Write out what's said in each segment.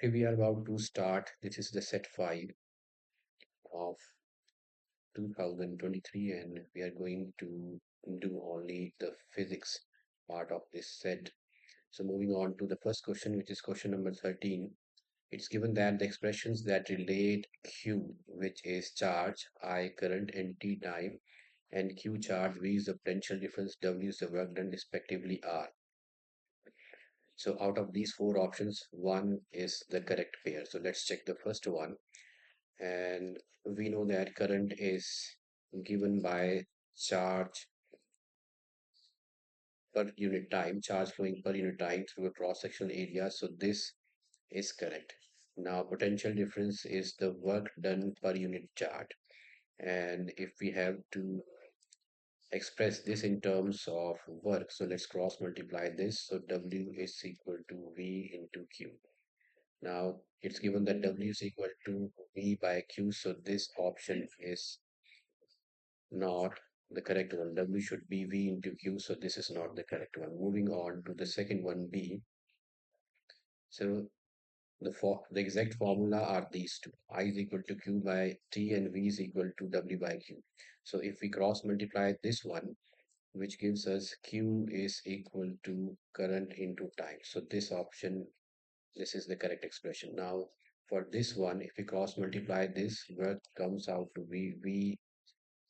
Okay, we are about to start. This is the set 5 of 2023, and we are going to do only the physics part of this set. So, moving on to the first question, which is question number 13. It's given that the expressions that relate Q, which is charge, I, current, and T time, and Q charge, V is the potential difference, W is the work done, respectively, are. So, out of these four options, one is the correct pair. So, let's check the first one. And we know that current is given by charge per unit time, charge flowing per unit time through a cross-sectional area. So this is correct. Now potential difference is the work done per unit charge. And if we have to express this in terms of work, so let's cross multiply this. So W is equal to V into Q. Now it's given that W is equal to V by Q. So this option is not the correct one. W should be V into Q, so this is not the correct one. Moving on to the second one, B. So the exact formula are these two. I is equal to Q by T and V is equal to W by Q. So if we cross multiply this one, which gives us Q is equal to current into time. So this option, this is the correct expression. Now for this one, if we cross multiply this, work comes out to V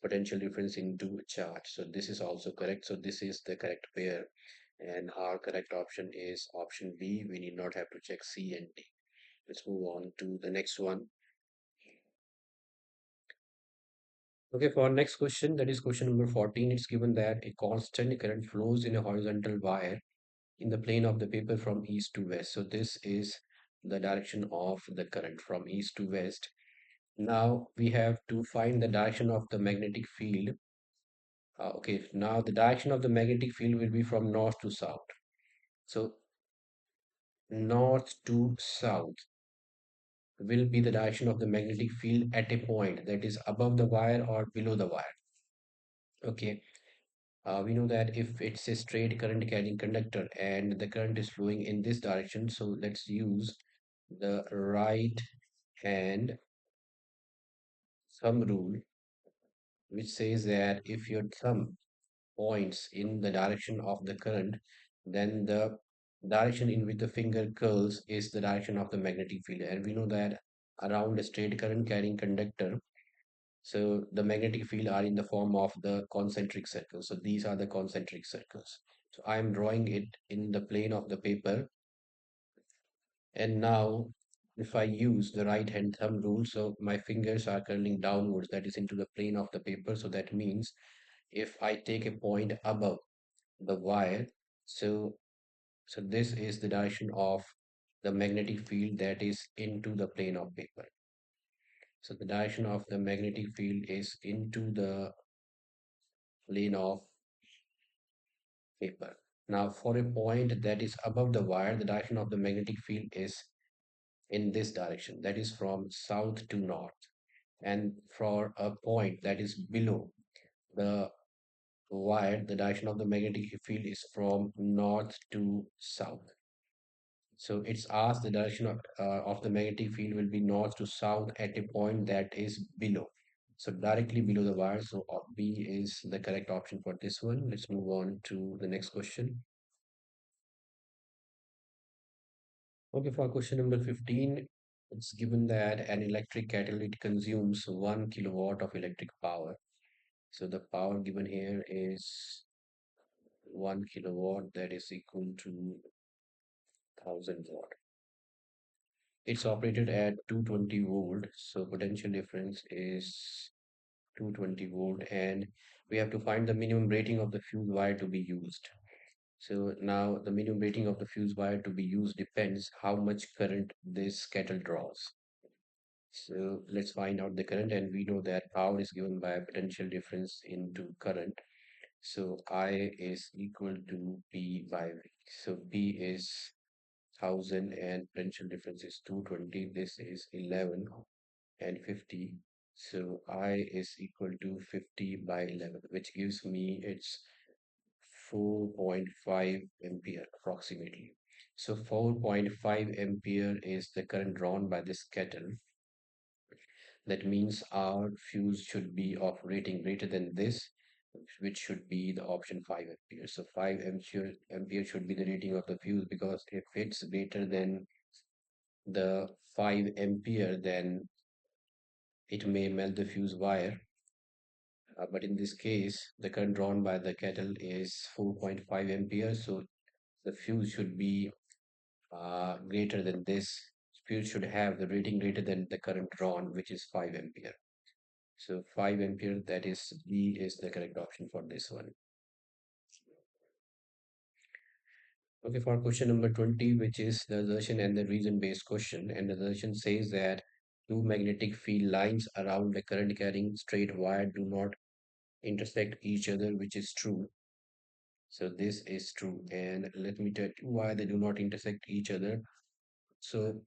potential difference into charge. So this is also correct. So this is the correct pair. And our correct option is option B. We need not have to check C and D. Let's move on to the next one. Okay, for our next question, that is question number 14. It's given that a constant current flows in a horizontal wire in the plane of the paper from east to west. So this is the direction of the current from east to west. Now we have to find the direction of the magnetic field. Okay, now the direction of the magnetic field will be from north to south. So north to south will be the direction of the magnetic field at a point that is above the wire or below the wire. Okay, we know that if it's a straight current carrying conductor and the current is flowing in this direction, so let's use the right hand thumb rule, which says that if your thumb points in the direction of the current, then the direction in which the finger curls is the direction of the magnetic field. And we know that around a straight current carrying conductor, so the magnetic field are in the form of the concentric circles. So these are the concentric circles. So I am drawing it in the plane of the paper. And now if I use the right hand thumb rule, so my fingers are curling downwards, that is into the plane of the paper. So that means if I take a point above the wire, so this is the direction of the magnetic field that is into the plane of paper. So the direction of the magnetic field is into the plane of paper. Now for a point that is above the wire, the direction of the magnetic field is in this direction, that is from south to north. And for a point that is below the wire, the direction of the magnetic field is from north to south. So it's asked the direction of the magnetic field will be north to south at a point that is below. So directly below the wire. So B is the correct option for this one. Let's move on to the next question. Okay, for question number 15, it's given that an electric catalytic consumes 1 kilowatt of electric power. So the power given here is 1 kilowatt, that is equal to 1000 watt. It's operated at 220 volt, so potential difference is 220 volt, and we have to find the minimum rating of the fuse wire to be used. So now the minimum rating of the fuse wire to be used depends how much current this kettle draws. So let's find out the current, and we know that power is given by potential difference into current. So I is equal to P by V. So P is 1000 and potential difference is 220. This is 11 and 50. So I is equal to 50 by 11, which gives me its 4.5 ampere approximately. So 4.5 ampere is the current drawn by this kettle. That means our fuse should be of rating greater than this, which should be the option 5 ampere. So 5 ampere should be the rating of the fuse, because if it's greater than the 5 ampere, then it may melt the fuse wire. But in this case, the current drawn by the kettle is 4.5 ampere. So the fuse should be greater than this. Fuse should have the rating greater than the current drawn, which is 5 ampere. So 5 ampere, that is B, is the correct option for this one. Okay, for question number 20, which is the assertion and the reason based question. And the assertion says that two magnetic field lines around a current carrying straight wire do not intersect each other, which is true. So this is true. And let me tell you why they do not intersect each other. So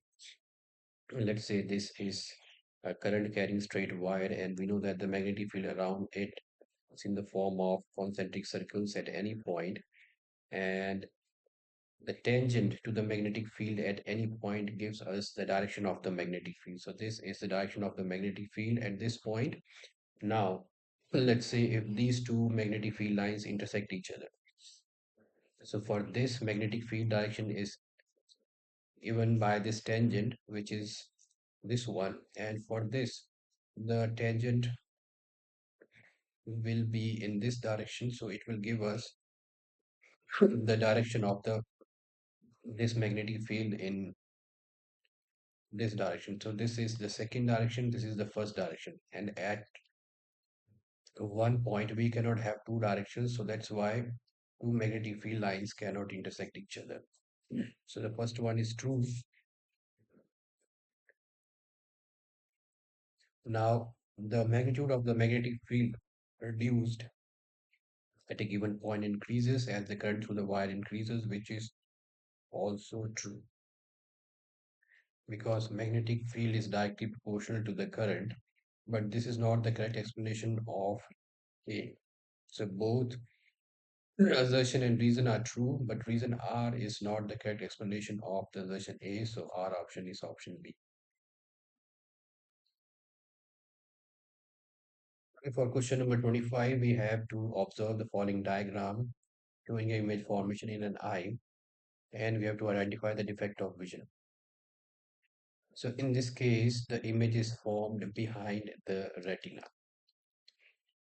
let's say this is a current carrying straight wire, and we know that the magnetic field around it is in the form of concentric circles at any point, and the tangent to the magnetic field at any point gives us the direction of the magnetic field. So this is the direction of the magnetic field at this point. Now, let's say if these two magnetic field lines intersect each other. So for this, magnetic field direction is given by this tangent, which is this one. And for this, the tangent will be in this direction. So it will give us the direction of the this magnetic field in this direction. So this is the second direction, this is the first direction. And at one point, we cannot have two directions. So that's why two magnetic field lines cannot intersect each other. So the first one is true. Now, the magnitude of the magnetic field reduced at a given point increases as the current through the wire increases, which is also true, because magnetic field is directly proportional to the current. But this is not the correct explanation of A. So both assertion and reason are true, but reason R is not the correct explanation of the assertion A. So our option is option B. Okay, for question number 25, we have to observe the following diagram showing image formation in an eye, and we have to identify the defect of vision. So in this case, the image is formed behind the retina.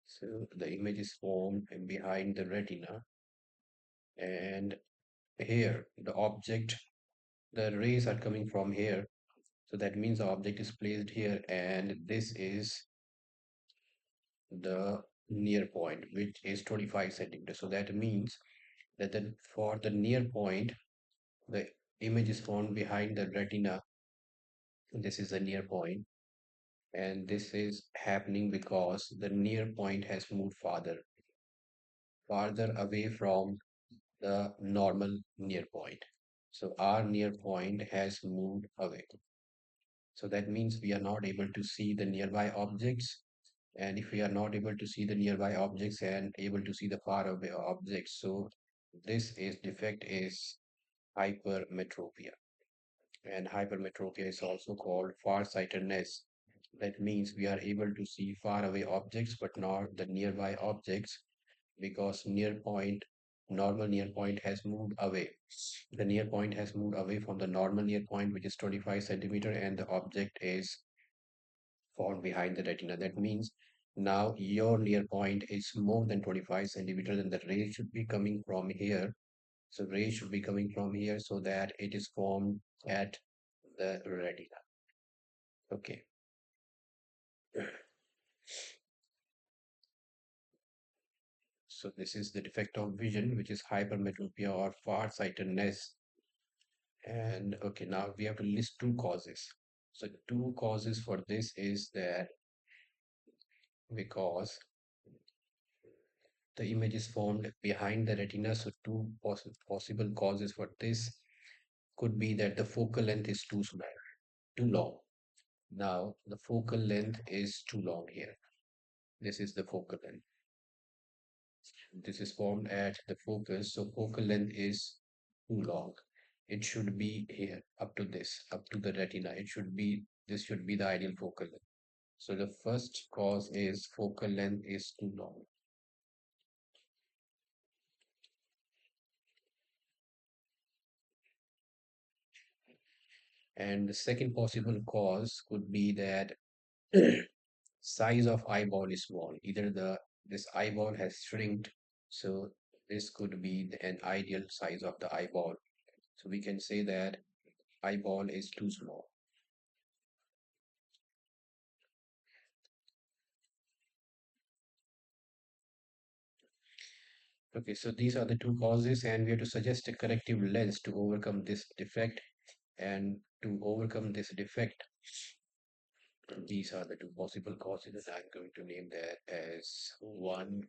So the image is formed behind the retina, and here the object, the rays are coming from here. So that means the object is placed here, and this is the near point, which is 25 centimeters. So that means that for the near point, the image is formed behind the retina. This is the near point, and this is happening because the near point has moved farther away from the normal near point. So our near point has moved away. So that means we are not able to see the nearby objects. And if we are not able to see the nearby objects and able to see the far away objects, so this is defect is hypermetropia. And hypermetropia is also called farsightedness. That means we are able to see far away objects but not the nearby objects, because normal near point has moved away. The near point has moved away from the normal near point, which is 25 centimeter, and the object is found behind the retina. That means now your near point is more than 25 centimeter, then the ray should be coming from here. So ray should be coming from here so that it is formed at the retina. Okay. So this is the defect of vision, which is hypermetropia or farsightedness. And okay, now we have to list two causes. So two causes for this is that because the image is formed behind the retina, so two possible causes for this could be that the focal length is too long. Now the focal length is too long here. This is the focal length. This is formed at the focus, so focal length is too long. it should be here up to this, up to the retina. It should be, this should be the ideal focal length. So the first cause is focal length is too long. And the second possible cause could be that size of eyeball is small. Either this eyeball has shrinked, so this could be an ideal size of the eyeball. So we can say that eyeball is too small. Okay, so these are the two causes, and we have to suggest a corrective lens to overcome this defect. And to overcome this defect, these are the two possible causes. I'm going to name that as 1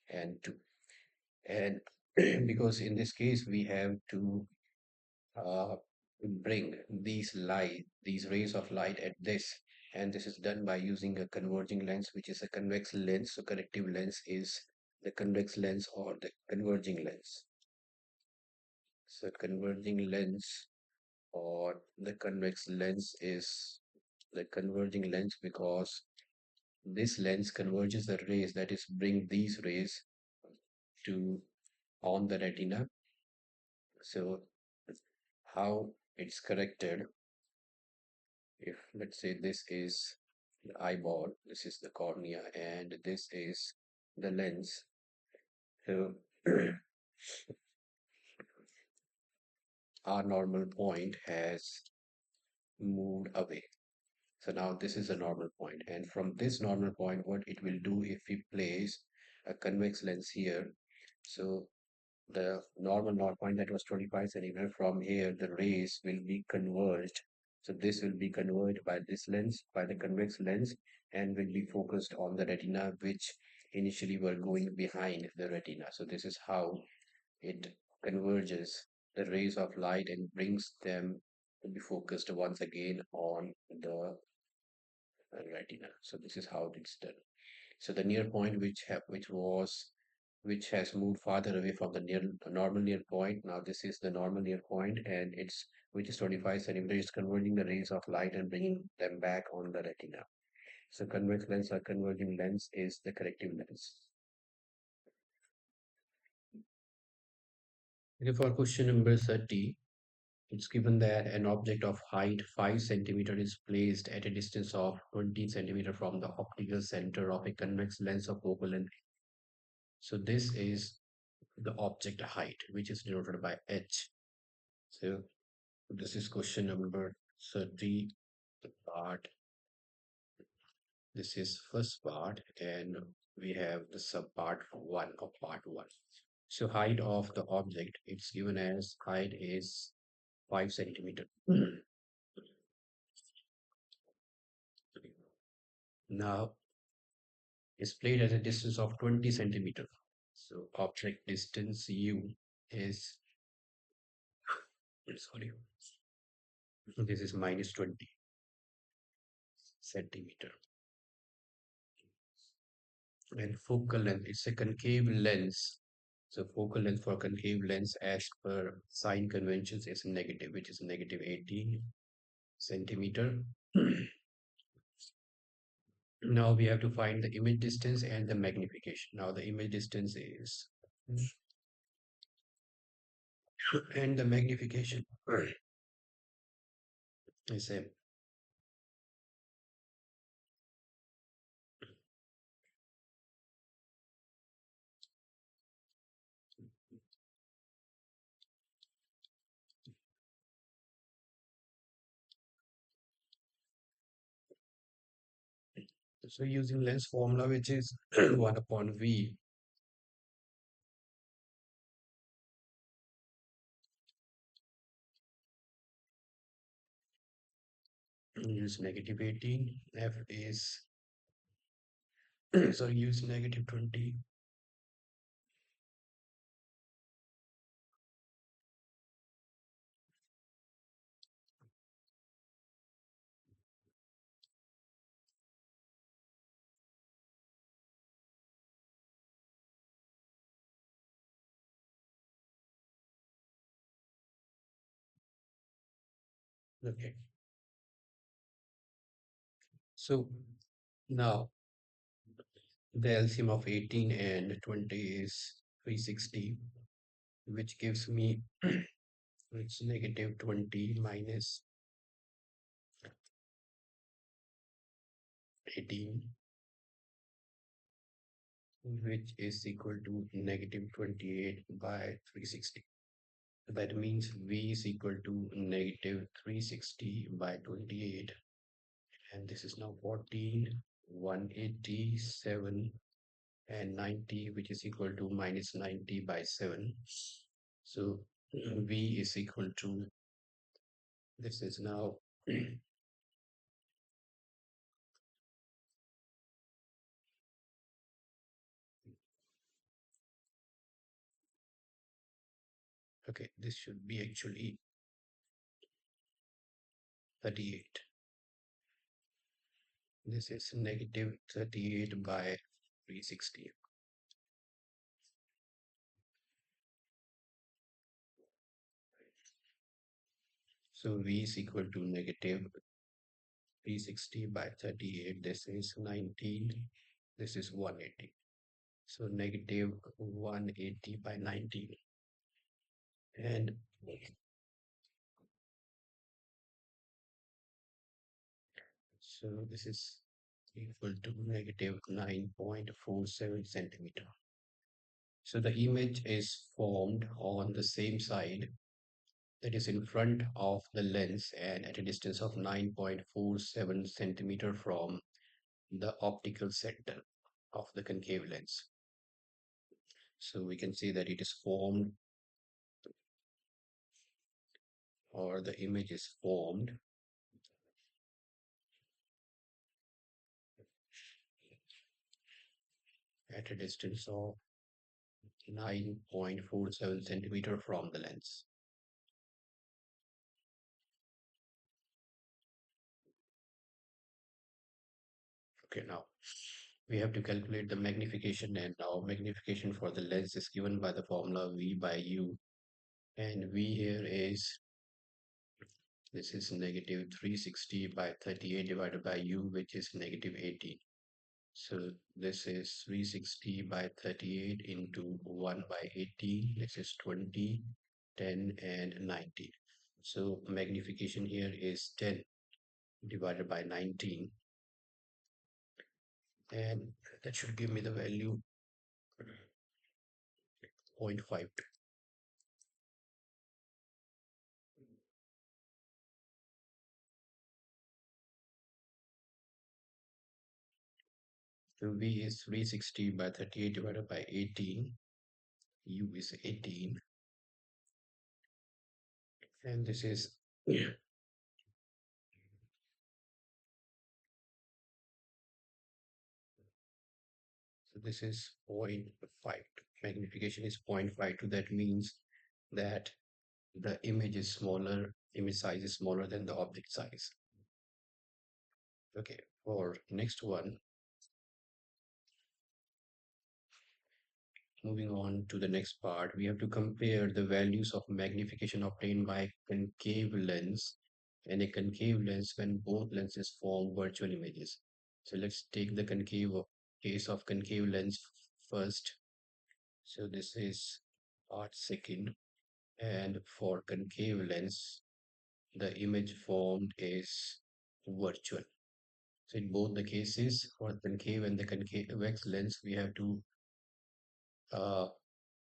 and 2. And because in this case, we have to uh, bring these rays of light at this, and this is done by using a converging lens, which is a convex lens. So corrective lens is the convex lens or the converging lens. So converging lens or the convex lens is the converging lens because this lens converges the rays, that is, bring these rays to on the retina. So how it's corrected, if let's say this is the eyeball, this is the cornea, and this is the lens. So our normal point has moved away. So now this is a normal point, and from this normal point, what it will do if we place a convex lens here, so the normal north point that was 25 centimeter, from here the rays will be converged. So this will be converged by this lens, by the convex lens, and will be focused on the retina, which initially were going behind the retina. So this is how it converges the rays of light and brings them to be focused once again on the retina. So this is how it's done. So the near point which has moved farther away from the normal near point. Now this is the normal near point, and it's which is 25 centimeters, is converging the rays of light and bringing them back on the retina. So convex lens or converging lens is the corrective lens. Okay, for question number 30, it's given that an object of height 5 centimeter is placed at a distance of 20 centimeter from the optical center of a convex lens of focal length. So this is the object height, which is denoted by h. So this is question number 30 part. This is first part, and we have the sub part 1 of part 1. So height of the object, it's given as height is 5 centimeter. Now it's played at a distance of 20 centimeter. So object distance u is, sorry, this is minus 20 centimeter. And focal length, it's a concave lens. So focal length for concave lens as per sign conventions is negative, which is negative 80 centimeter. Now we have to find the image distance and the magnification. Now the image distance is, and the magnification is same. So using lens formula, which is 1 upon V, use negative 18, F is, sorry, use negative 20, Okay. So now the LCM of 18 and 20 is 360, which gives me it's negative 20 minus 18, which is equal to negative 28 by 360. That means V is equal to negative 360 by 28, and this is now 14, 187, and 90, which is equal to minus 90 by 7. So V is equal to, this is now, okay, this should be actually 38. This is negative 38 by 360. So V is equal to negative 360 by 38. This is 19. This is 180. So negative 180 by 19. And so this is equal to negative 9.47 centimeter. So the image is formed on the same side, that is in front of the lens and at a distance of 9.47 centimeter from the optical center of the concave lens. So we can see that it is formed, or the image is formed at a distance of 9.47 centimeter from the lens. Okay, now we have to calculate the magnification, and now magnification for the lens is given by the formula V by U, and V here is, this is negative 360 by 38 divided by U, which is negative 18. So this is 360 by 38 into 1 by 18. This is 20, 10, and 19. So magnification here is 10 divided by 19. And that should give me the value 0.52. So V is 360 by 38 divided by 18. U is 18. And this is, so this is 0.52. Magnification is 0.52. That means that the image is smaller, image size is smaller than the object size. Okay, for next one, moving on to the next part, we have to compare the values of magnification obtained by concave lens and a concave lens when both lenses form virtual images. So let's take the case of concave lens first. So this is part second, and for concave lens, the image formed is virtual. So in both the cases, for concave and the convex lens, we have to uh,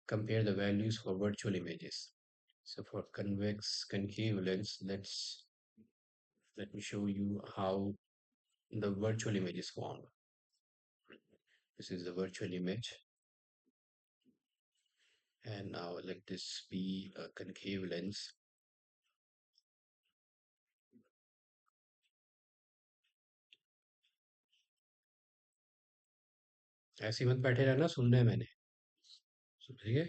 compare the values for virtual images. So for convex concave lens, let me show you how the virtual image is formed. This is the virtual image, and now let this be a concave lens. ऐसे ही मत बैठे रहना, सुनना है मैंने। ठीक है,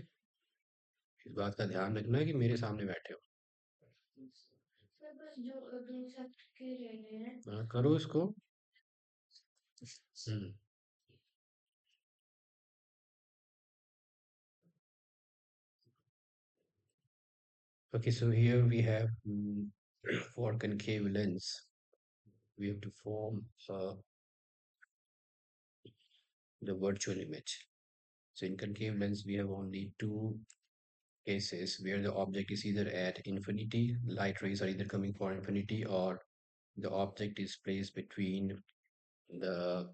इस बात का ध्यान रखना है कि मेरे सामने बैठे हो। हाँ, करो इसको। हम्म। Okay, so here we have For concave lens, we have to form the virtual image. So in concave lens, we have only two cases where the object is either at infinity, light rays are either coming for infinity, or the object is placed between the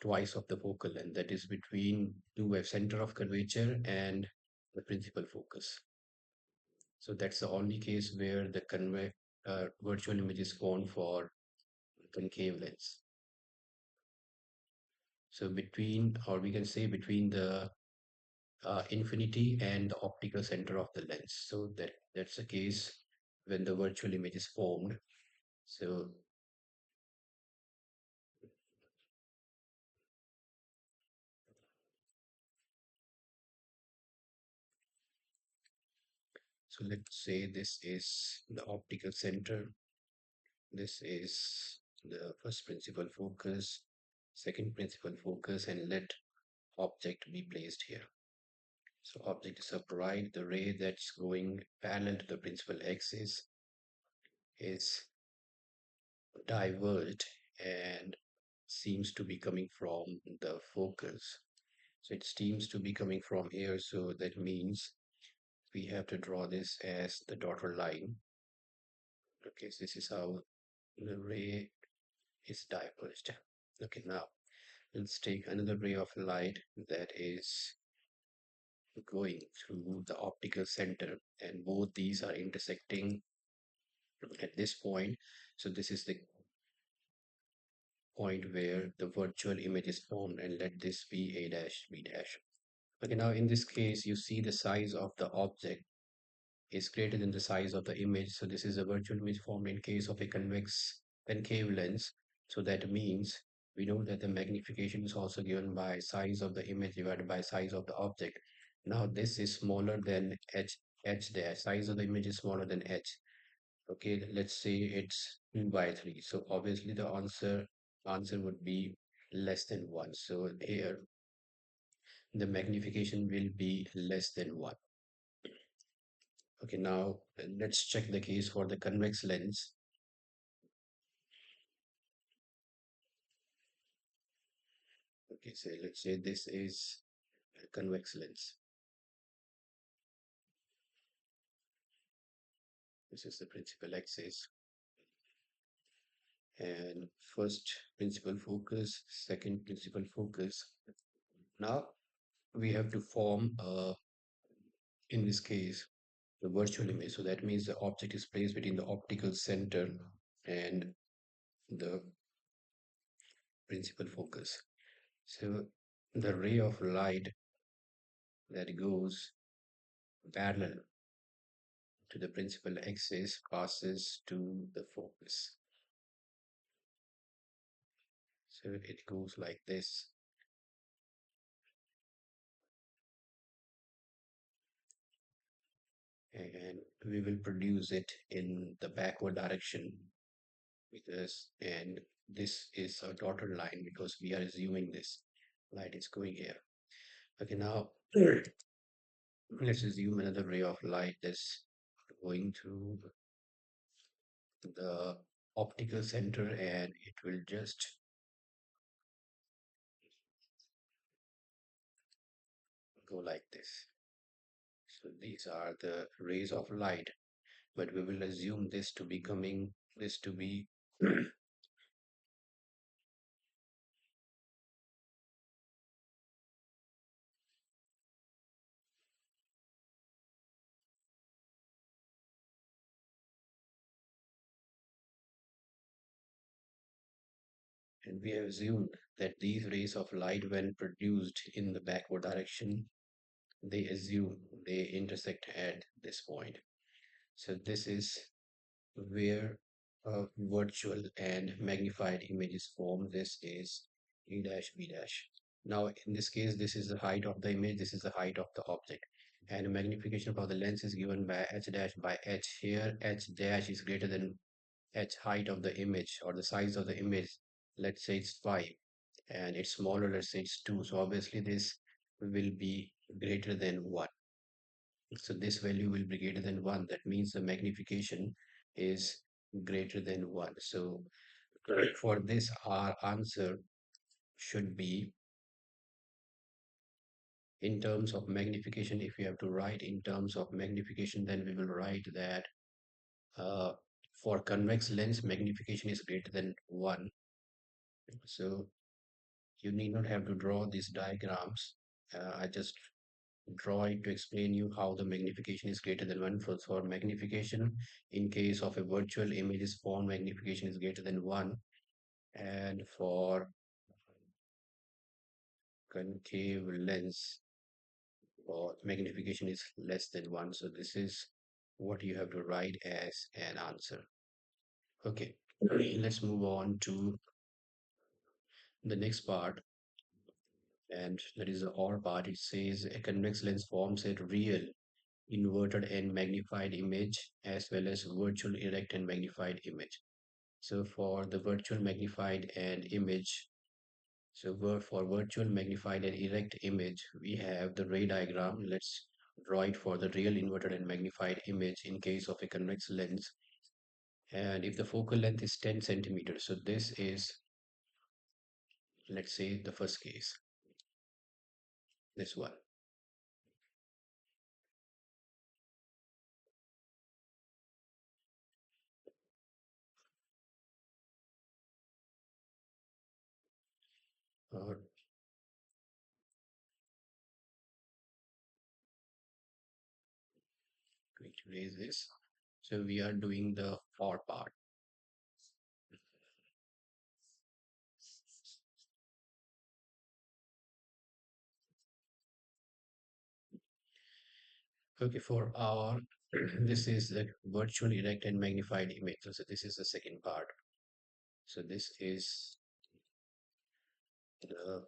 twice of the focal length, that is between two center of curvature and the principal focus. So that's the only case where the virtual image is formed for concave lens. So between, or we can say between the infinity and the optical center of the lens. So that's the case when the virtual image is formed. So let's say this is the optical center. This is the first principal focus, second principal focus, and let object be placed here. So object is upright. The ray that's going parallel to the principal axis is diverged and seems to be coming from the focus. So it seems to be coming from here. So that means we have to draw this as the dotted line. Okay, so this is how the ray is diverged. Okay, now let's take another ray of light that is going through the optical center, and both these are intersecting at this point. So this is the point where the virtual image is formed, and let this be a dash b dash. Okay, now in this case, you see the size of the object is greater than the size of the image. So this is a virtual image formed in case of a convex concave lens. So that means we know that the magnification is also given by size of the image divided by size of the object. Now this is smaller than h dash. Size of the image is smaller than h. Okay, let's say it's 2 by 3. So obviously the answer would be less than 1. So here the magnification will be less than 1. Okay, now let's check the case for the convex lens. Okay, so let's say this is a convex lens. This is the principal axis. And first principal focus, second principal focus. Now we have to form, in this case, the virtual image. So that means the object is placed between the optical center and the principal focus. So the ray of light that goes parallel to the principal axis passes to the focus. So it goes like this. And we will produce it in the backward direction because, and this is a dotted line because we are assuming this light is going here. Okay, now let's assume another ray of light that's going through the optical center, and it will just go like this. So these are the rays of light, but we will assume this to be coming, this to be and we have assumed that these rays of light, when produced in the backward direction, they intersect at this point. So this is where a virtual and magnified image is formed. This is E dash B dash. Now, in this case, this is the height of the image, this is the height of the object. And magnification for the lens is given by h dash by h. Here, h dash is greater than h height of the image or the size of the image. Let's say it's 5 and it's smaller, let's say it's 2. So obviously this will be greater than 1. So this value will be greater than 1. That means the magnification is greater than 1. So for this, our answer should be in terms of magnification. If you have to write in terms of magnification, then we will write that uh, for convex lens, magnification is greater than 1. So you need not have to draw these diagrams. I just draw it to explain you how the magnification is greater than 1. For magnification, in case of a virtual image is formed, magnification is greater than 1. And for concave lens, or magnification is less than 1. So this is what you have to write as an answer. Okay, let's move on to the next part, and that is the or part. It says a convex lens forms a real, inverted and magnified image as well as virtual erect and magnified image. So for the virtual magnified and image, so for virtual magnified and erect image, we have the ray diagram. Let's draw it for the real inverted and magnified image in case of a convex lens. And if the focal length is 10 centimeters, so this is, let's say, the first case, this one. Uh, going to raise this. So we are doing the or part. Okay, for our, this is the virtual erect and magnified image. So this is the second part. So this is the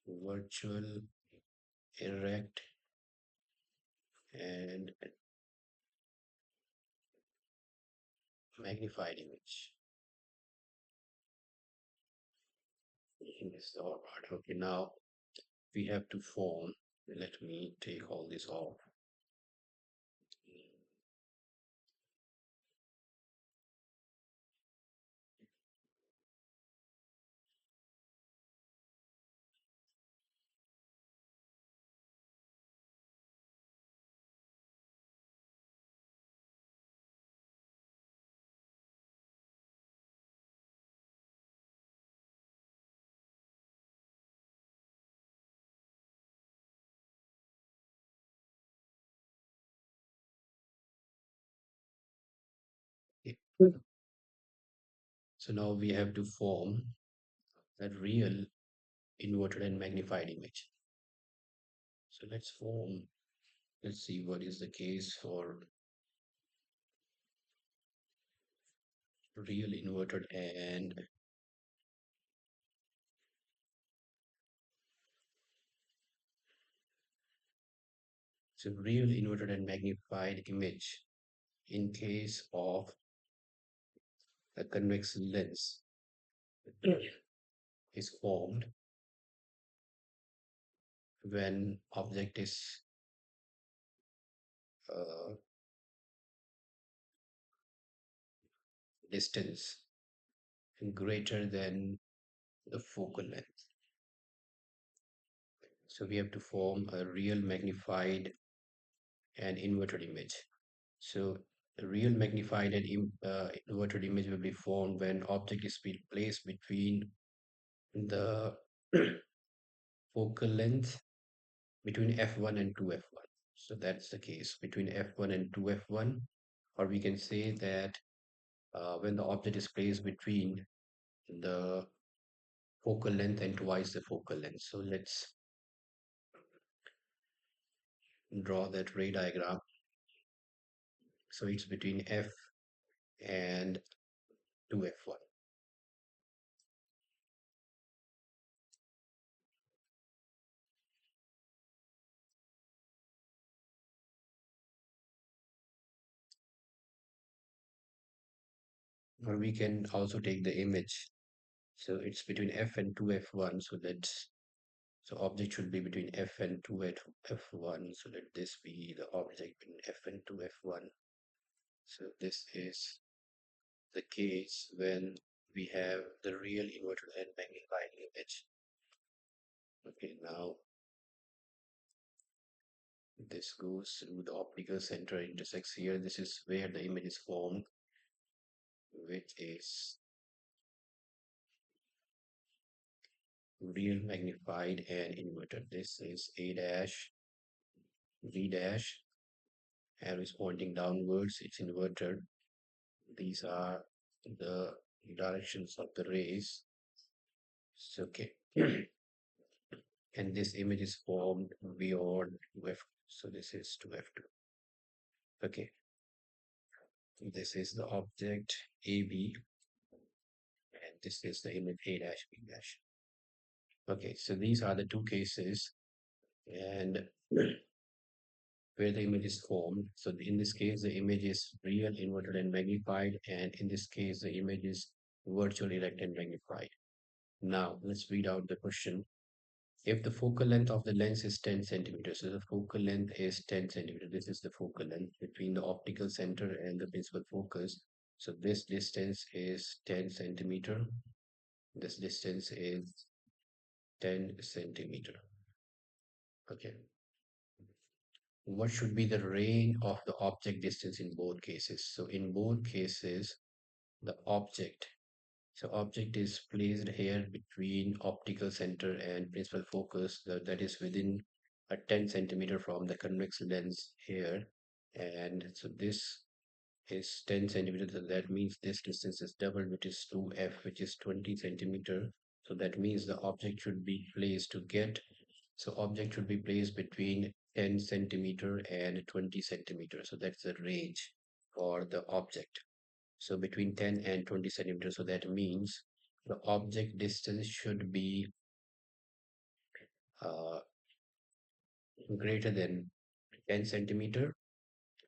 virtual erect and magnified image. This is our part. Okay, now we have to form. Let me take all this off. Okay. So now we have to form a real inverted and magnified image. So let's see what is the case for real inverted and so real inverted and magnified image in case of a convex lens is formed when object is uh, distance greater than the focal length. So we have to form a real magnified and inverted image. So the real magnified and inverted image will be formed when object is placed between the focal length between f1 and 2f1. So that's the case between f1 and 2f1, or we can say that when the object is placed between the focal length and twice the focal length. So let's draw that ray diagram. So it's between f and 2f1. Or we can also take the image. So it's between f and 2f1. So let's So object should be between f and 2 at f1. So let this be the object between f and 2 f1. So this is the case when we have the real inverted and magnified image. Okay, now this goes through the optical center, intersects here. This is where the image is formed, which is real, magnified, and inverted. This is A dash, V dash, arrow is pointing downwards, it's inverted. These are the directions of the rays. So, okay. And this image is formed beyond 2f. So this is 2f2. Okay. This is the object AB, and this is the image A dash B dash. Okay, so these are the two cases, and where the image is formed. So in this case, the image is real, inverted, and magnified, and in this case, the image is virtual, erect, and magnified. Now, let's read out the question. If the focal length of the lens is 10 centimeters, so the focal length is 10 centimeters. This is the focal length between the optical center and the principal focus. So this distance is 10 centimeter. This distance is 10 centimeter. Okay. What should be the range of the object distance in both cases? So in both cases, the object, so object is placed here between optical center and principal focus, that is within a 10 centimeter from the convex lens here. And so this is 10 centimeters. So that means this distance is double, which is 2f, which is 20 centimeter. So that means the object should be placed to get, so object should be placed between 10 centimeter and 20 centimeter. So that's the range for the object. So between 10 and 20 centimeters. So that means the object distance should be uh, greater than 10 centimeter.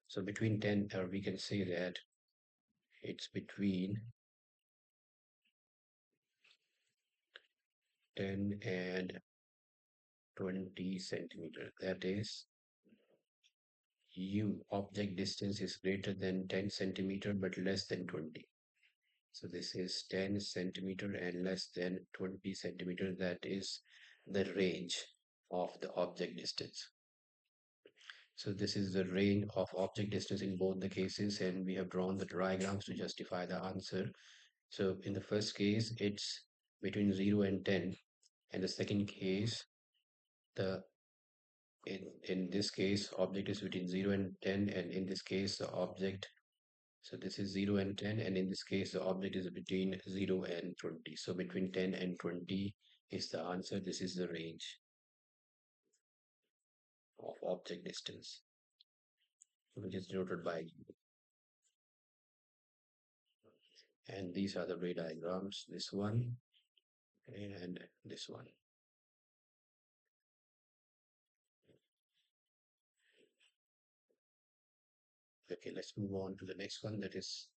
So between 10, or we can say that it's between 10 and 20 centimeter. That is, U object distance is greater than 10 centimeter but less than 20. So this is 10 centimeter and less than 20 centimeter. That is the range of the object distance. So this is the range of object distance in both the cases, and we have drawn the diagrams to justify the answer. So in the first case, it's between 0 and 10, and the second case, the in this case, object is between 0 and 10, and in this case, the object, so this is 0 and 10, and in this case, the object is between 0 and 20. So between 10 and 20 is the answer. This is the range of object distance, which is denoted by U. And these are the ray diagrams, this one and this one. Okay, let's move on to the next one. That is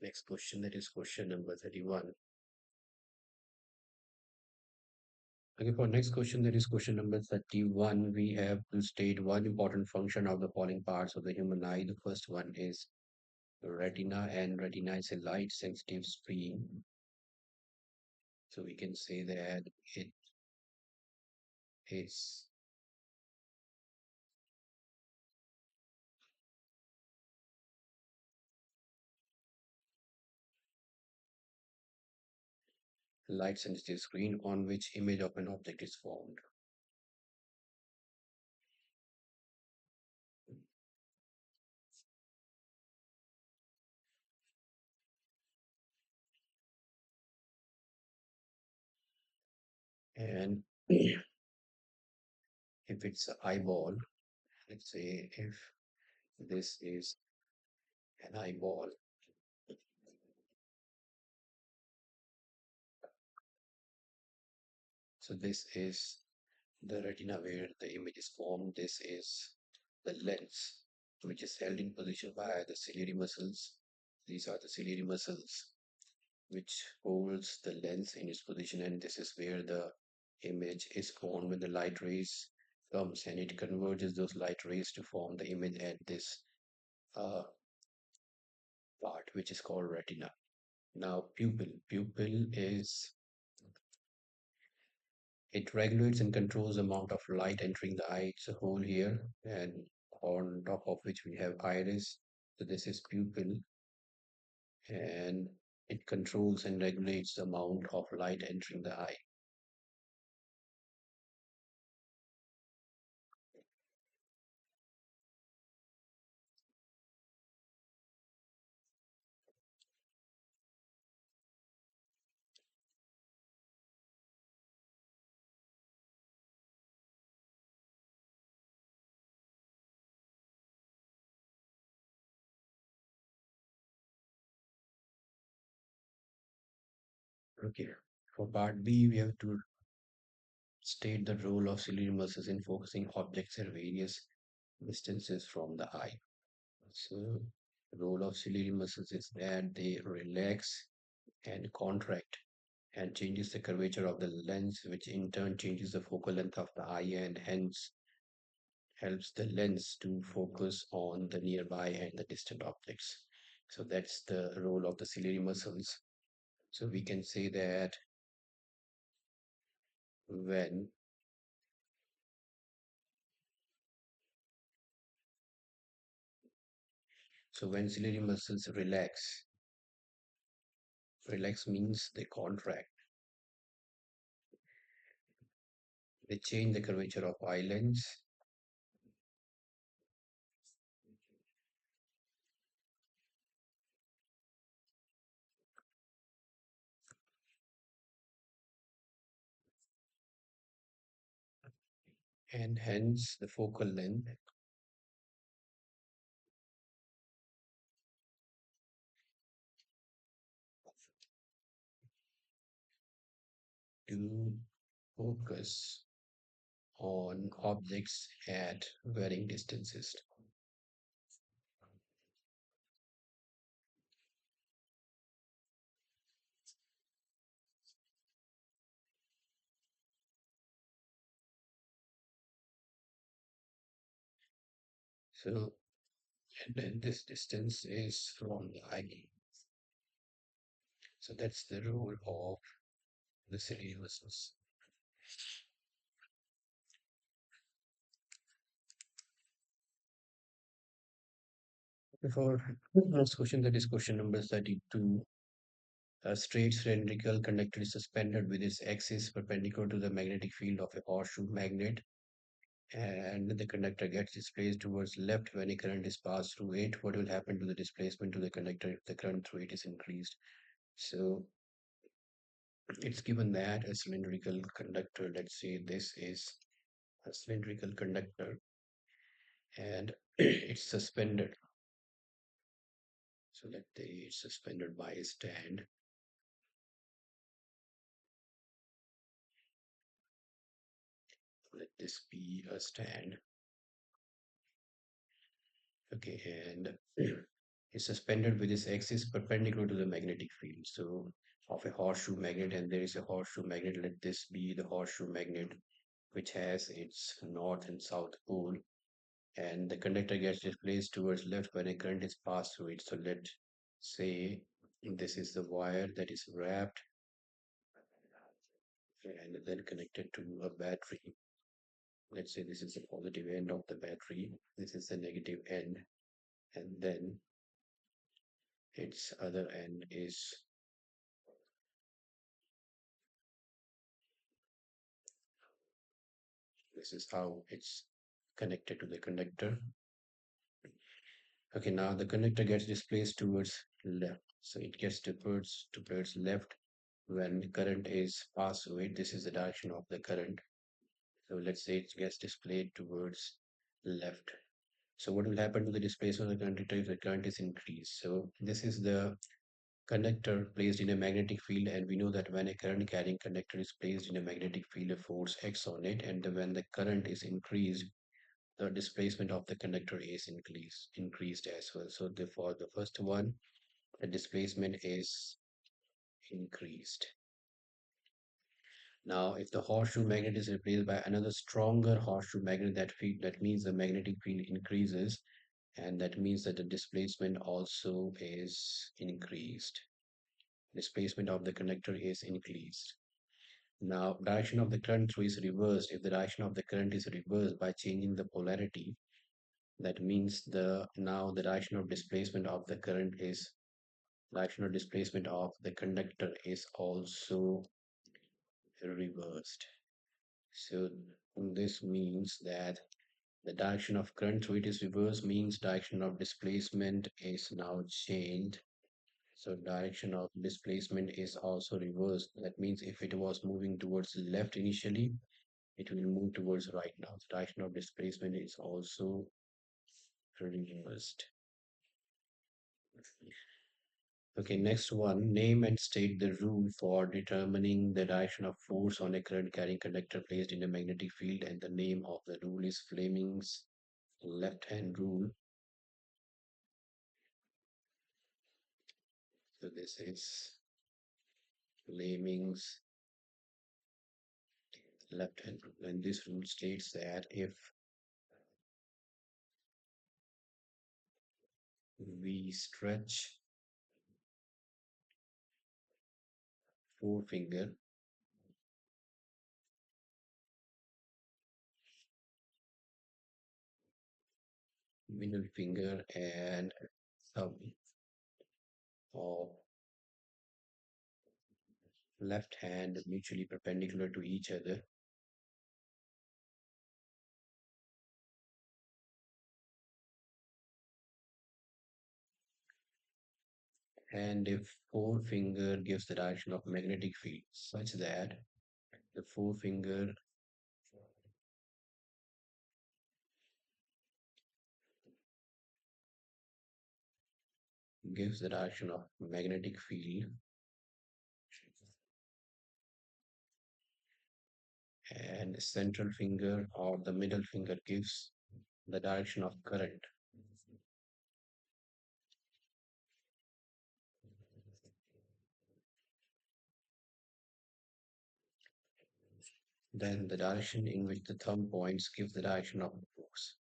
next question. That is question number 31. Okay, for next question, that is question number 31. We have to state one important function of the following parts of the human eye. The first one is retina, and retina is a light sensitive screen. So we can say that it is light sensitive screen on which image of an object is formed. And if it's an eyeball, let's say if this is an eyeball, so this is the retina where the image is formed. This is the lens, which is held in position by the ciliary muscles. These are the ciliary muscles. which holds the lens in its position, and this is where the image is formed when the light rays comes, and it converges those light rays to form the image at this uh, part, which is called retina. Now, pupil is, it regulates and controls the amount of light entering the eye. It's a hole here, and on top of which we have iris. So this is pupil, and it controls and regulates the amount of light entering the eye. Okay. For part B, we have to state the role of ciliary muscles in focusing objects at various distances from the eye. So, the role of ciliary muscles is that they relax and contract and changes the curvature of the lens, which in turn changes the focal length of the eye and hence helps the lens to focus on the nearby and the distant objects. So that's the role of the ciliary muscles. So we can say that when when ciliary muscles relax means they contract, they change the curvature of eye lens, and hence the focal length to focus on objects at varying distances. So, and then this distance is from the eye. So that's the role of the ciliary muscles. For the next question, that is question number 32. A straight cylindrical conductor is suspended with its axis perpendicular to the magnetic field of a horseshoe magnet, and the conductor gets displaced towards left when a current is passed through it. What will happen to the displacement to the conductor if the current through it is increased? So it's given that a cylindrical conductor, let's say this is a cylindrical conductor, and it's suspended. So let's say it's suspended by a stand. Let this be a stand. Okay, and is suspended with its axis perpendicular to the magnetic field. So of a horseshoe magnet, and there is a horseshoe magnet. Let this be the horseshoe magnet, which has its north and south pole, and the conductor gets displaced towards left when a current is passed through it. So let's say this is the wire that is wrapped and then connected to a battery. Let's say this is the positive end of the battery, this is the negative end, and then its other end is, this is how it's connected to the conductor. Okay, now the conductor gets displaced towards left. So it gets towards left when current is passed through it. This is the direction of the current. So let's say it gets displayed towards left. So what will happen to the displacement of the conductor if the current is increased? So this is the conductor placed in a magnetic field, and we know that when a current carrying conductor is placed in a magnetic field, a force X on it, and when the current is increased, the displacement of the conductor is increased as well. So therefore, the first one, the displacement is increased. Now, if the horseshoe magnet is replaced by another stronger horseshoe magnet, that means the magnetic field increases, and that means that the displacement also is increased. Displacement of the conductor is increased. Now, direction of the current through is reversed. If the direction of the current is reversed by changing the polarity, that means the direction of displacement of the current is direction of displacement of the conductor is also reversed. So this means that the direction of current through it is reversed means direction of displacement is now changed. So direction of displacement is also reversed. That means if it was moving towards left initially, it will move towards right now. The direction of displacement is also reversed. Okay, next one, name and state the rule for determining the direction of force on a current carrying conductor placed in a magnetic field, and the name of the rule is Fleming's left-hand rule. So this is Fleming's left-hand rule, and this rule states that if we stretch forefinger, middle finger, and thumb of left hand mutually perpendicular to each other, and if forefinger gives the direction of magnetic field such that the forefinger gives the direction of magnetic field and central finger or the middle finger gives the direction of current, then the direction in which the thumb points gives the direction of the force.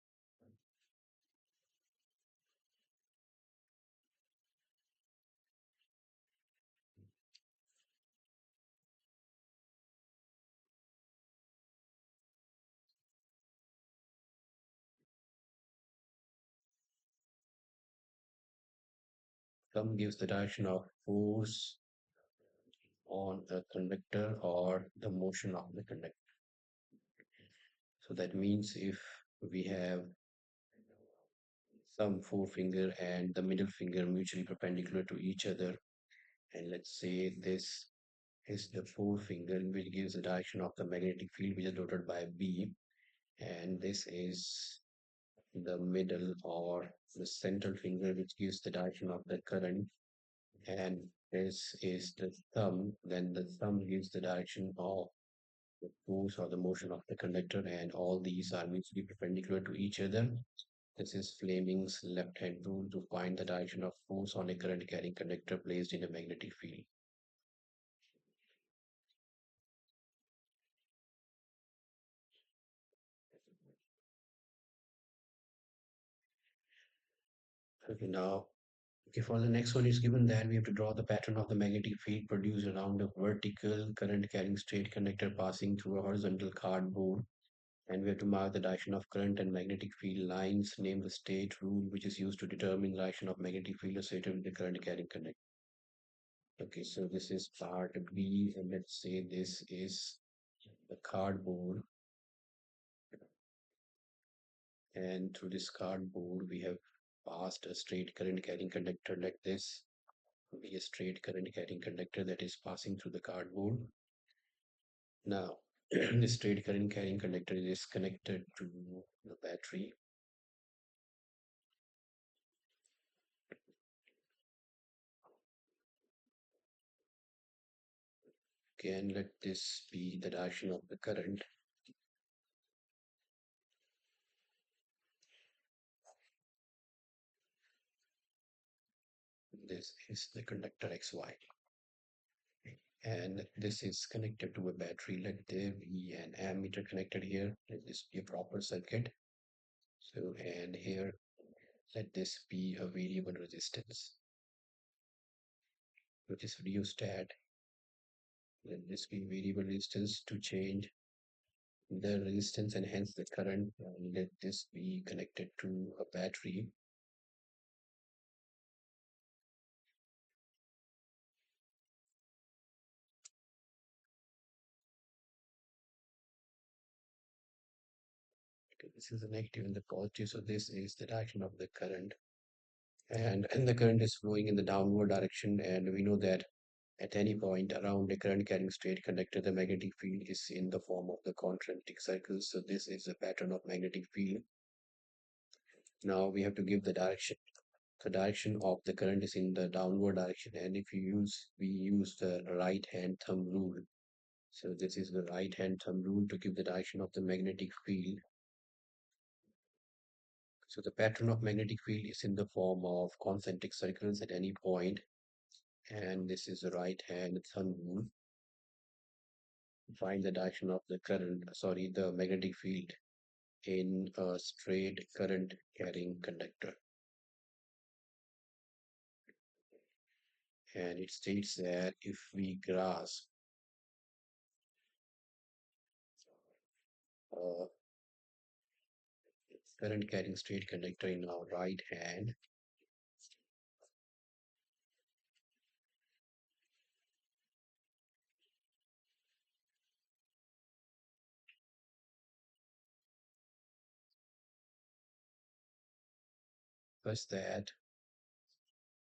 Thumb gives the direction of force on a conductor or the motion of the conductor. So that means if we have thumb, forefinger, and the middle finger mutually perpendicular to each other, and let's say this is the forefinger which gives the direction of the magnetic field which is denoted by B, and this is the middle or the central finger which gives the direction of the current, and this is the thumb, then the thumb gives the direction of the force or the motion of the conductor, and all these are mutually perpendicular to each other. This is Fleming's left-hand rule to find the direction of force on a current carrying conductor placed in a magnetic field. Okay, now, okay, for the next one is given that we have to draw the pattern of the magnetic field produced around a vertical current carrying straight conductor passing through a horizontal cardboard, and we have to mark the direction of current and magnetic field lines, name the state rule which is used to determine the direction of magnetic field associated with the current carrying conductor. Okay, so this is part B, and let's say this is the cardboard, and through this cardboard we have passed a straight current carrying conductor like this, be a straight current carrying conductor that is passing through the cardboard. Now, the straight current carrying conductor is connected to the battery. Okay, and let this be the direction of the current. This is the conductor XY. and this is connected to a battery. Let there be an ammeter connected here. Let this be a proper circuit. So, and here, let this be a variable resistance, which is rheostat. Let this be variable resistance to change the resistance and hence the current. And let this be connected to a battery. Okay, this is the negative and the positive. So this is the direction of the current. And the current is flowing in the downward direction. And we know that at any point around a current carrying straight conductor, the magnetic field is in the form of the concentric circles. So this is the pattern of magnetic field. Now we have to give the direction. The direction of the current is in the downward direction, and if we use the right hand thumb rule. So this is the right hand thumb rule to give the direction of the magnetic field. So the pattern of magnetic field is in the form of concentric circles at any point, and this is the right hand thumb rule. Find the direction of the the magnetic field in a straight current carrying conductor. And it states that if we grasp a current carrying straight conductor in our right hand, such that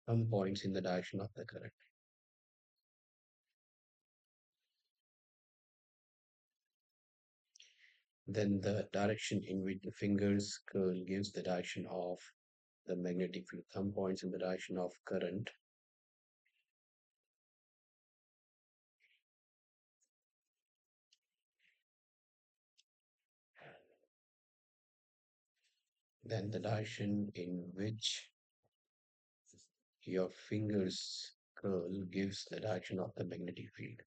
thumb points in the direction of the current, then the direction in which the fingers curl gives the direction of the magnetic field. Thumb points in the direction of current. Then the direction in which your fingers curl gives the direction of the magnetic field.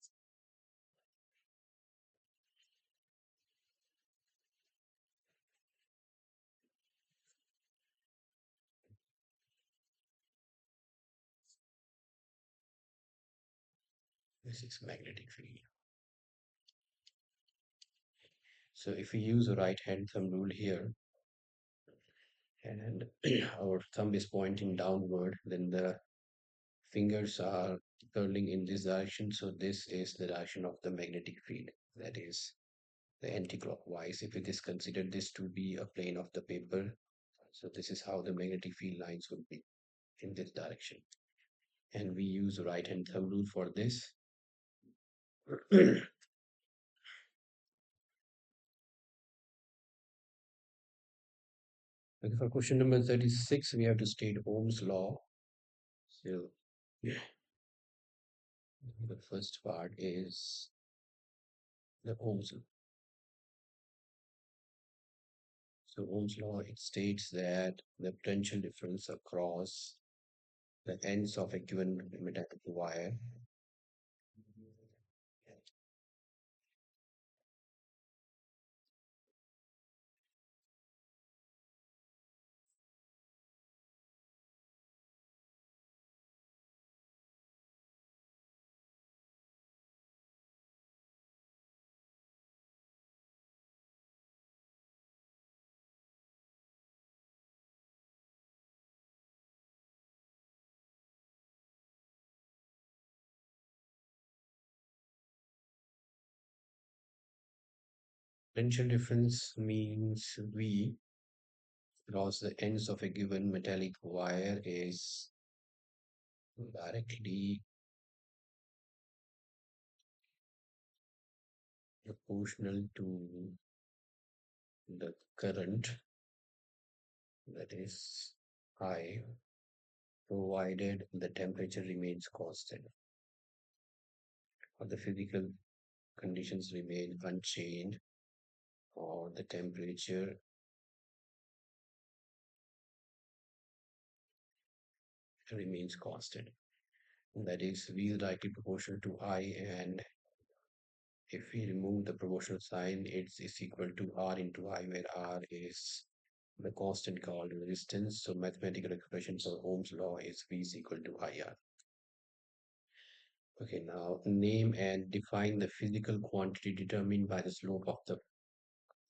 This is magnetic field. So if we use a right hand thumb rule here, and our thumb is pointing downward, then the fingers are curling in this direction. So this is the direction of the magnetic field. That is the anti-clockwise. If it is considered this to be a plane of the paper, so this is how the magnetic field lines would be in this direction. And we use right hand thumb rule for this. Okay, for question number 36, we have to state Ohm's law. So yeah, the first part is the Ohm's law. So Ohm's law, it states that the potential difference across the ends of a given metallic wire potential difference means V across the ends of a given metallic wire is directly proportional to the current, that is I, provided the temperature remains constant or the physical conditions remain unchanged or the temperature remains constant. that is V is directly proportional to I, and if we remove the proportional sign, it's equal to R into I, where R is the constant called resistance. So mathematical expression for Ohm's law is V is equal to IR. Okay, now name and define the physical quantity determined by the slope of the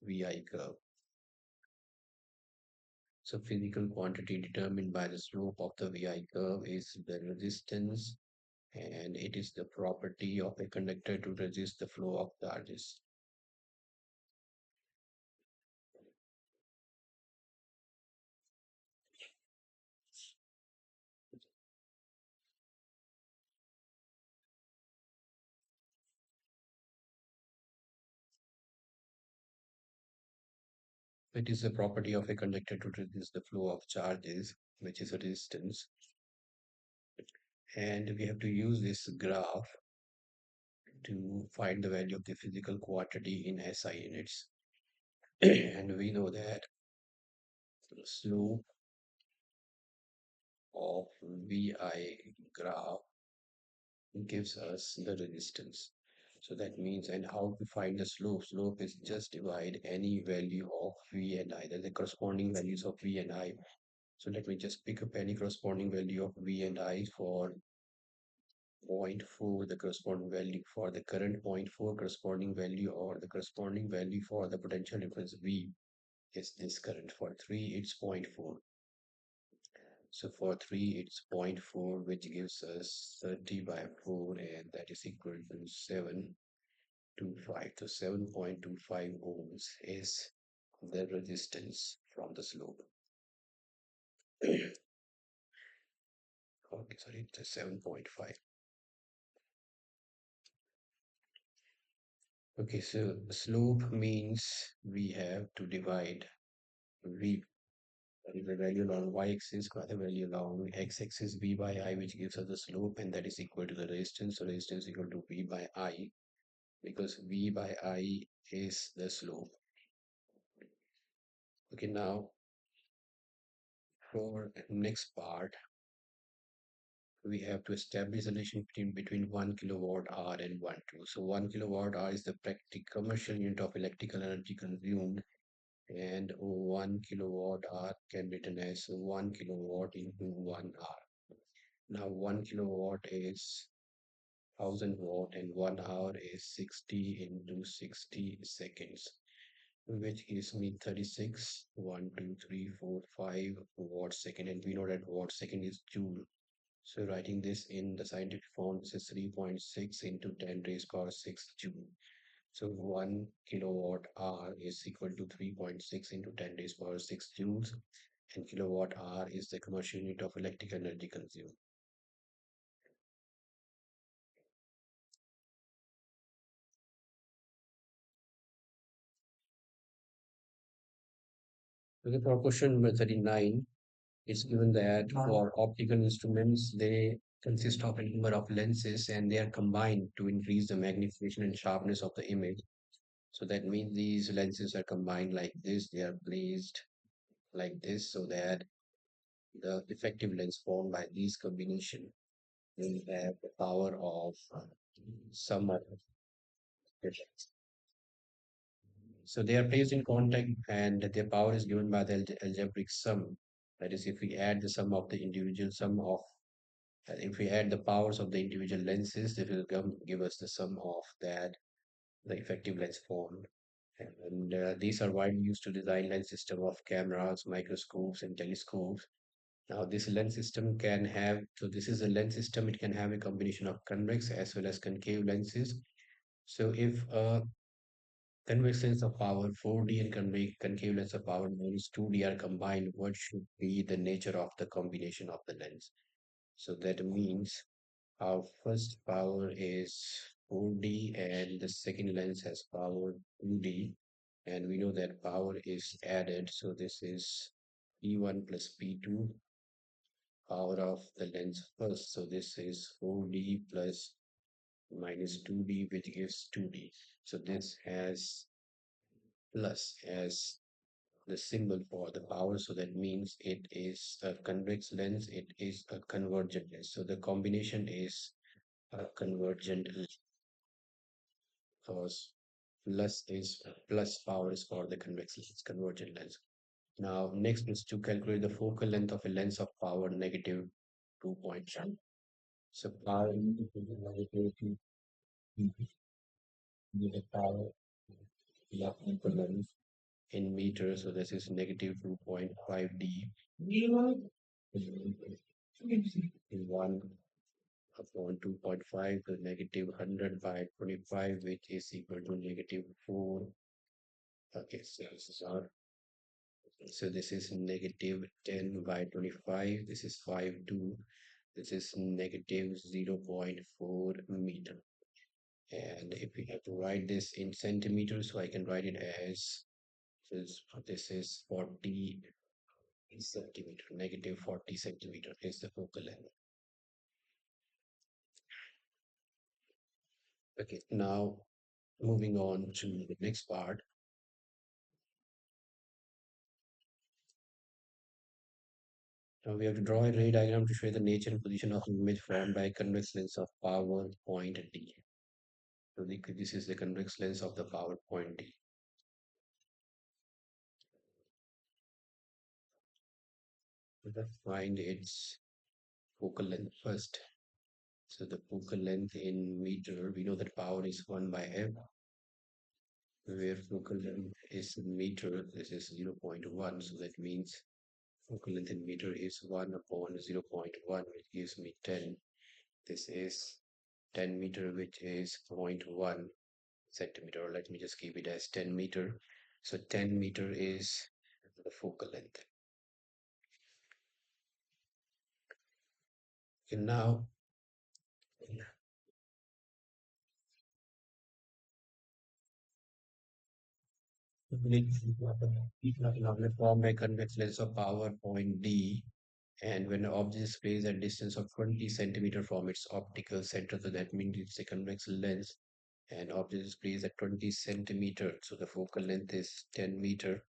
VI curve. So physical quantity determined by the slope of the VI curve is the resistance, and it is the property of a conductor to resist the flow of charges. It is the property of a conductor to resist the flow of charges, which is a resistance. And we have to use this graph to find the value of the physical quantity in SI units. And we know that the slope of VI graph gives us the resistance. So that means, and how to find the slope? Slope is just divide any value of V and I, the corresponding values of V and I. So let me just pick up any corresponding value of V and I for point 0.4, the corresponding value for the current point 0.4 corresponding value, or the corresponding value for the potential difference V is this current. For 3, it's point 0.4. So for 3, it's point 0.4, which gives us 30 by 4, and that is equal to 725. So 7.25 ohms is the resistance from the slope. Okay, sorry, it's a 7.5. Okay, so slope means we have to divide V, that is the value along y-axis, by the value along x-axis V by I, which gives us the slope, and that is equal to the resistance. So resistance equal to V by I, because V by I is the slope. Okay, now for next part, we have to establish a relation between 1 kilowatt hour and 1 joule. So 1 kilowatt hour is the practical commercial unit of electrical energy consumed, and 1 kilowatt hour can be written as 1 kilowatt into 1 hour. Now 1 kilowatt is 1000 watt, and 1 hour is 60 into 60 seconds, which gives me 36, 1, 2, 3, 4, 5 watt second, and we know that watt second is joule. So writing this in the scientific form, this is 3.6 into 10 raised power 6 joule. So 1 kilowatt hour is equal to 3.6 into 10 raised power 6 joules, and kilowatt hour is the commercial unit of electrical energy consumed. Okay, for question number 39, it's given that for optical instruments, they consist of a number of lenses, and they are combined to increase the magnification and sharpness of the image. So that means these lenses are combined like this, they are placed like this, so that the effective lens formed by these combination will have the power of sum of difference. So they are placed in contact, and their power is given by the algebraic sum. That is, if we add the sum of the individual sum of, if we add the powers of the individual lenses, it will give us the sum of that, the effective lens formed. And these are widely used to design lens system of cameras, microscopes, and telescopes. Now, this lens system can have, so this is a lens system, it can have a combination of convex as well as concave lenses. So if convex lens of power 4D and concave lens of power minus 2D are combined, what should be the nature of the combination of the lens? So that means our first power is 4D, and the second lens has power 2D, and we know that power is added, so this is P1 plus P2 power of the lens first. So this is 4D plus minus 2D, which gives 2D. So this has plus as the symbol for the power. So that means it is a convex lens, it is a convergent lens. So the combination is a convergent lens, because plus power is for the convex lens, convergent lens. Now, next is to calculate the focal length of a lens of power negative 2.5. So power is negative 2, the power of the lens in meters. So this is negative 2.5 D. 1 upon 2.5 to negative 100 by 25, which is equal to negative 4. Okay, so this is negative 10 by 25. This is 5 2. This is negative 0.4 meter. And if we have to write this in centimeters, so I can write it as this is 40 centimeter, negative 40 centimeter is the focal length. Okay, now moving on to the next part. Now we have to draw a ray diagram to show the nature and position of an image formed by a convex lens of power point D. So this is the convex lens of the power point D. Let's find its focal length first. So the focal length in meter, we know that power is 1 by f, where focal length is in meter, this is 0.1. So that means focal length in meter is 1 upon 0.1, which gives me 10. This is 10 meter, which is zero point 0.1 centimeter, or let me just keep it as 10 meter. So 10 meter is the focal length. And now, form a convex lens of power point D, and when an object is placed at a distance of 20 centimeter from its optical center, so that means it's a convex lens, and object is placed at 20 centimeter, so the focal length is 10 meter.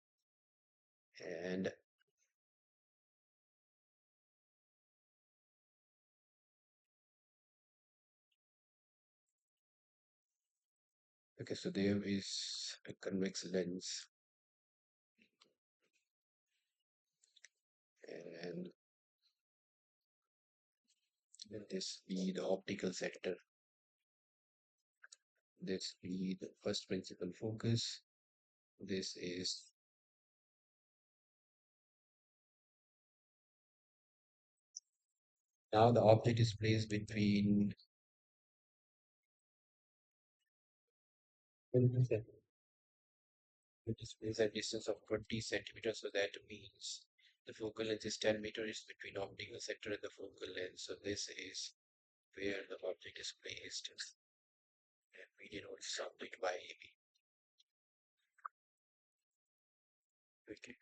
And okay, so there is a convex lens, and let this be the optical center. This be the first principal focus. This is now the object is placed between, it is placed at distance of 20 centimeters. So that means the focal length is 10 meters between optical center and the focal length. So this is where the object is placed. And we denote subject by AB. Okay.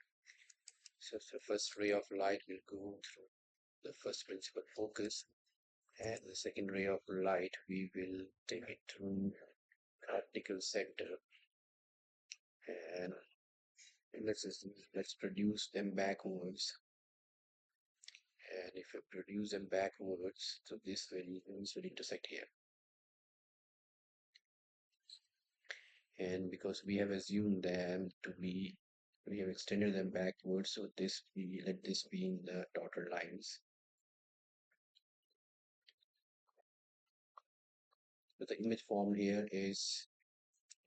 So the first ray of light will go through the first principal focus, and the second ray of light we will take it through optical center, and let's produce them backwards. And if we produce them backwards, so this will intersect here. And because we have assumed them to be, we have extended them backwards, so let this be in the dotted lines. So the image formed here is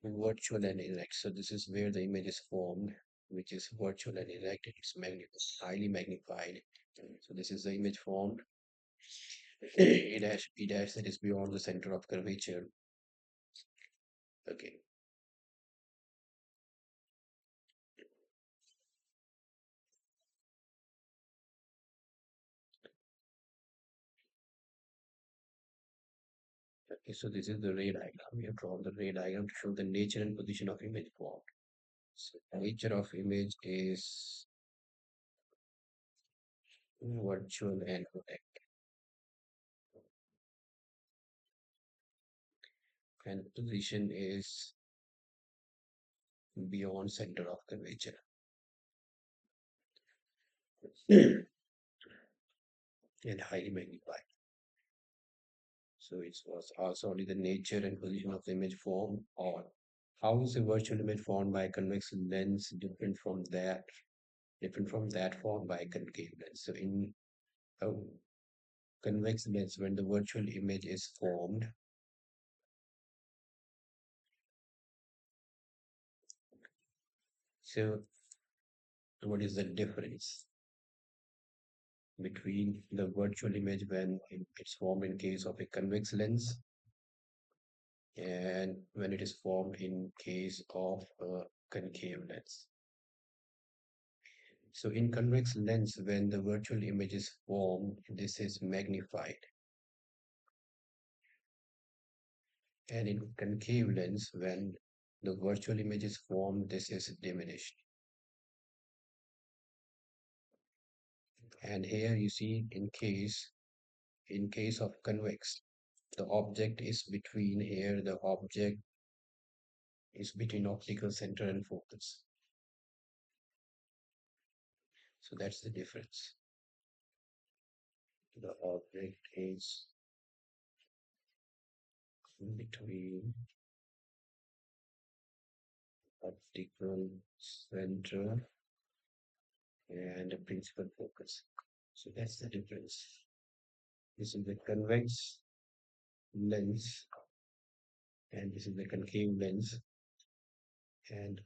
virtual and erect. So this is where the image is formed, which is virtual and erect. It's highly magnified. So this is the image formed. A dash, B dash, that is beyond the center of curvature. Okay. Okay, so this is the ray diagram. We have drawn the ray diagram to show the nature and position of image formed. So nature of image is virtual and erect, and position is beyond center of curvature. and highly magnified. So it was also only the nature and position of the image formed, or how is a virtual image formed by a convex lens different from that formed by a concave lens. So in a convex lens, when the virtual image is formed, so what is the difference between the virtual image when it's formed in case of a convex lens and when it is formed in case of a concave lens? So in convex lens, when the virtual image is formed, this is magnified. And in concave lens, when the virtual image is formed, this is diminished. And here you see in case of convex, the object is between here, the object is between optical center and focus. So that's the difference. The object is between optical center and the principal focus. So that's the difference. This is the convex lens and this is the concave lens. And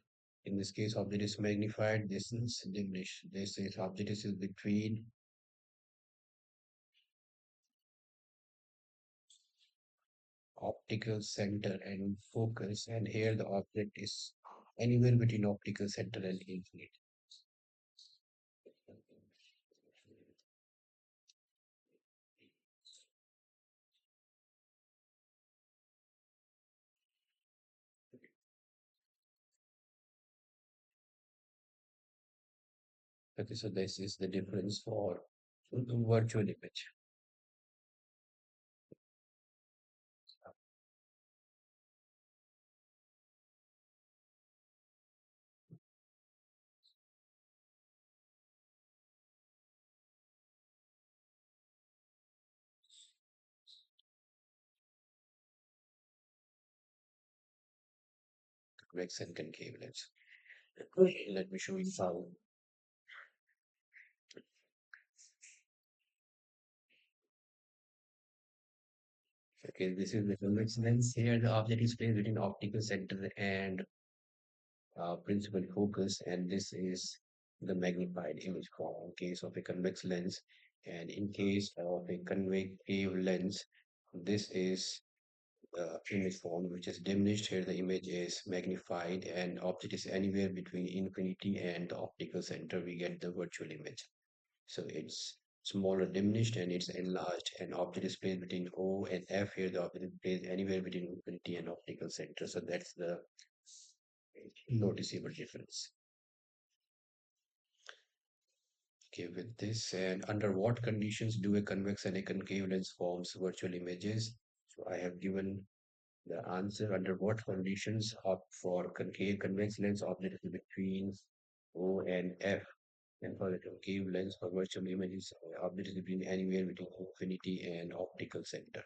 in this case, object is magnified, this is diminished. This is object is between optical center and focus, and here the object is anywhere between optical center and infinite. Okay, so this is the difference for the virtual image. Convex and concave lens. Let me show you how. Okay, this is the convex lens. Here the object is placed between optical center and principal focus, and this is the magnified image form in case of a convex lens. And in case of a concave lens, this is the image form which is diminished. Here the image is magnified and object is anywhere between infinity and the optical center. We get the virtual image. So it's smaller diminished and it's enlarged, and object is placed between O and F. Here the object is placed anywhere between infinity and optical center. So that's the noticeable difference. Okay, with this, and under what conditions do a convex and a concave lens forms virtual images? So I have given the answer. Under what conditions of for concave convex lens object is between O and F, and for the concave lens for virtual images object is between anywhere between infinity and optical center.